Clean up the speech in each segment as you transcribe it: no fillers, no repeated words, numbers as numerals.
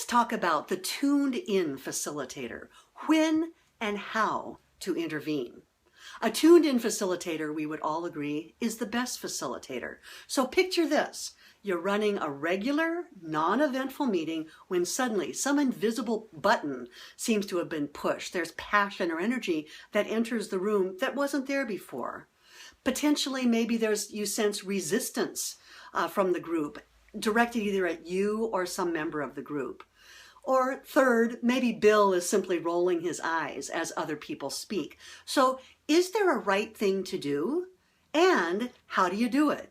talk about the tuned-in facilitator, when and how to intervene. A tuned-in facilitator, we would all agree, is the best facilitator. So picture this. You're running a regular, non-eventful meeting when suddenly some invisible button seems to have been pushed. There's passion or energy that enters the room that wasn't there before. Potentially, maybe you sense resistance from the group, directed either at you or some member of the group. Or third, maybe Bill is simply rolling his eyes as other people speak. So is there a right thing to do? And how do you do it?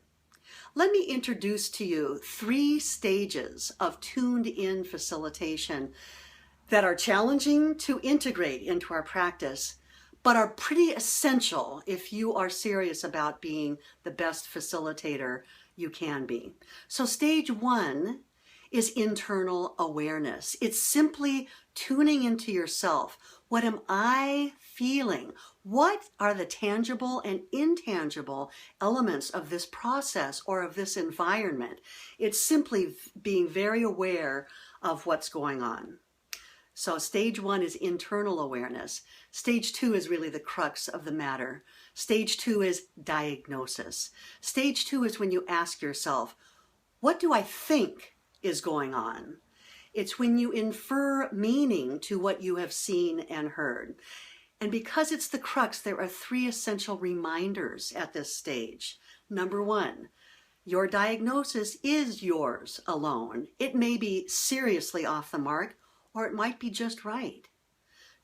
Let me introduce to you 3 stages of tuned-in facilitation that are challenging to integrate into our practice, but are pretty essential if you are serious about being the best facilitator you can be. So stage 1 is internal awareness. It's simply tuning into yourself. What am I feeling? What are the tangible and intangible elements of this process or of this environment? It's simply being very aware of what's going on. So stage 1 is internal awareness. Stage 2 is really the crux of the matter. Stage 2 is diagnosis. Stage 2 is when you ask yourself, what do I think is going on? It's when you infer meaning to what you have seen and heard. And because it's the crux, there are 3 essential reminders at this stage. Number 1, your diagnosis is yours alone. It may be seriously off the mark, or it might be just right.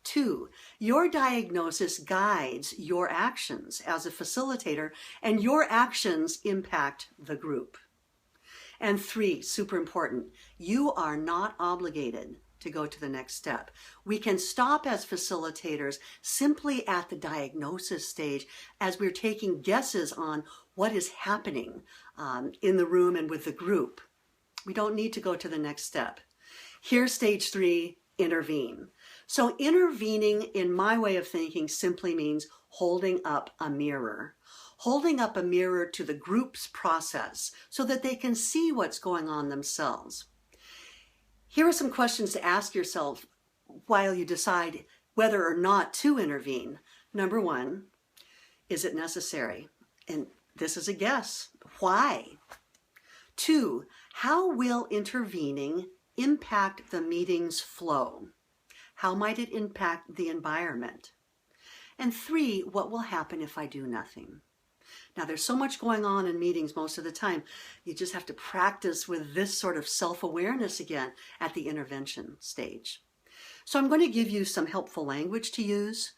2, your diagnosis guides your actions as a facilitator, and your actions impact the group. And 3, super important, you are not obligated to go to the next step. We can stop as facilitators simply at the diagnosis stage as we're taking guesses on what is happening in the room and with the group. We don't need to go to the next step. Here's stage 3, intervene. So intervening, in my way of thinking, simply means holding up a mirror. Holding up a mirror to the group's process so that they can see what's going on themselves. Here are some questions to ask yourself while you decide whether or not to intervene. Number 1, is it necessary? And this is a guess. Why? 2, how will intervening impact the meeting's flow? How might it impact the environment? And 3, what will happen if I do nothing? Now, there's so much going on in meetings most of the time. You just have to practice with this sort of self-awareness again at the intervention stage. So I'm going to give you some helpful language to use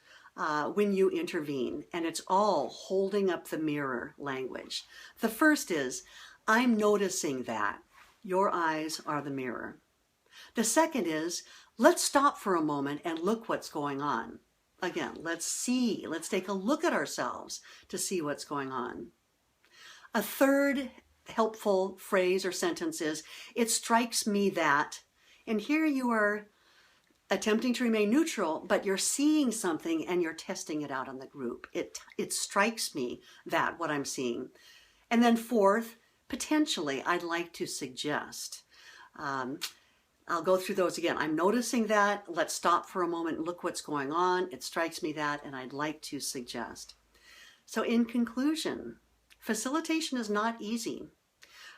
when you intervene, and it's all holding up the mirror language. The first is, I'm noticing that your eyes are the mirror. The second is, let's stop for a moment and look what's going on. Again, let's take a look at ourselves to see what's going on. A third helpful phrase or sentence is, it strikes me that, and here you are attempting to remain neutral, but you're seeing something and you're testing it out on the group. It strikes me that what I'm seeing. And then fourth, potentially, I'd like to suggest. I'll go through those again. I'm noticing that. Let's stop for a moment and look what's going on. It strikes me that, and I'd like to suggest. So in conclusion, facilitation is not easy.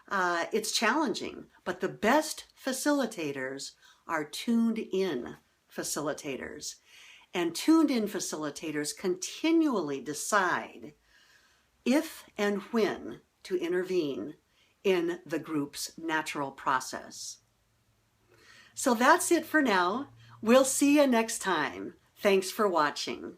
It's challenging, but the best facilitators are tuned-in facilitators. And tuned-in facilitators continually decide if and when to intervene in the group's natural process. So that's it for now. We'll see you next time. Thanks for watching.